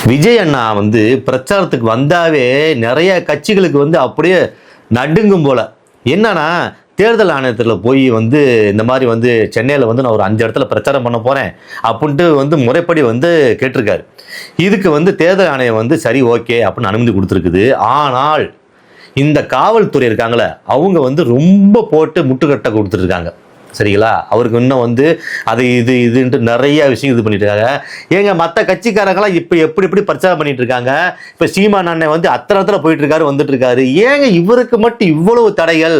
விஜய் அண்ணா வந்து பிரச்சாரத்துக்கு வந்தாவே நிறைய கட்சிகளுக்கு வந்து அப்படியே நடுங்கும் போல. என்னன்னா தேர்தல் ஆணையத்தில் போய் வந்து இந்த மாதிரி வந்து சென்னையில் வந்து நான் ஒரு 5 இடத்துல பிரச்சாரம் பண்ண போகிறேன் அப்படின்ட்டு வந்து முறைப்படி வந்து கேட்டிருக்காரு. இதுக்கு வந்து தேர்தல் ஆணையம் வந்து சரி ஓகே அப்படின்னு அனுமதி கொடுத்துருக்குது. ஆனால் இந்த காவல்துறை இருக்காங்களே அவங்க வந்து ரொம்ப போட்டு முட்டுக்கட்டை கொடுத்துருக்காங்க. சரிங்களா? அவருக்கு இன்னும் வந்து அது இதுன்ட்டு நிறைய விஷயம் இது பண்ணிட்டு இருக்காங்க. ஏங்க மற்ற கட்சிக்காரங்களாம் இப்போ எப்படி பிரச்சாரம் பண்ணிட்டு இருக்காங்க. இப்போ சீமான் அண்ணன் வந்து அத்தனை போயிட்டு இருக்காரு வந்துட்டு இருக்காரு. ஏங்க இவருக்கு மட்டும் இவ்வளவு தடைகள்?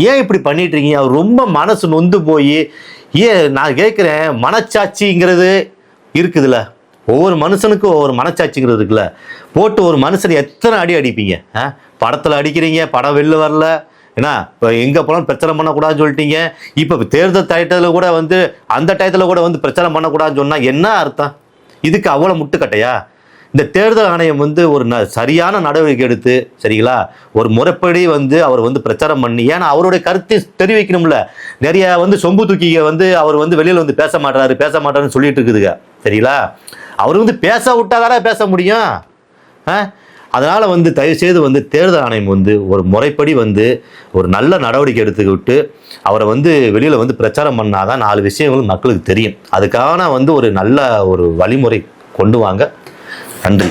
ஏன் இப்படி பண்ணிட்டு இருக்கீங்க? அவர் ரொம்ப மனசு நொந்து போய் நான் கேட்குறேன், மனச்சாட்சிங்கிறது இருக்குதுல்ல, ஒவ்வொரு மனுஷனுக்கும் ஒவ்வொரு மனச்சாட்சிங்கிறது இருக்குல்ல. போட்டு ஒரு மனுஷனை எத்தனை அடி அடிப்பீங்க? படத்தில் அடிக்கிறீங்க, படம் வெளில வரல, ஏன்னா இப்போ எங்கே போனாலும் பிரச்சாரம் பண்ணக்கூடாதுன்னு சொல்லிட்டீங்க. இப்போ தேர்தல் டயத்தில் கூட வந்து அந்த டயத்தில் கூட வந்து பிரச்சாரம் பண்ணக்கூடாதுன்னு சொன்னால் என்ன அர்த்தம்? இதுக்கு அவ்வளோ முட்டுக்கட்டையா? இந்த தேர்தல் ஆணையம் வந்து ஒரு சரியான நடவடிக்கை எடுத்து, சரிங்களா, ஒரு முறைப்படி வந்து அவர் வந்து பிரச்சாரம் பண்ணி, ஏன்னா அவருடைய கருத்தை தெரிவிக்கணும்ல. நிறைய வந்து சொம்பு தூக்கிங்க வந்து அவர் வந்து வெளியில் வந்து பேச மாட்டாருன்னு சொல்லிட்டு இருக்குதுங்க. சரிங்களா? அவர் வந்து பேச விட்டாதானே பேச முடியும். அதனால் வந்து தயவுசெய்து வந்து தேர்தல் ஆணையம் வந்து ஒரு முறைப்படி வந்து ஒரு நல்ல நடவடிக்கை எடுத்துக்கிட்டு அவரை வந்து வெளியில் வந்து பிரச்சாரம் பண்ணாதான் 4 விஷயங்களும் மக்களுக்கு தெரியும். அதுக்கான வந்து ஒரு நல்ல ஒரு வழிமுறை கொண்டு வாங்க. நன்றி.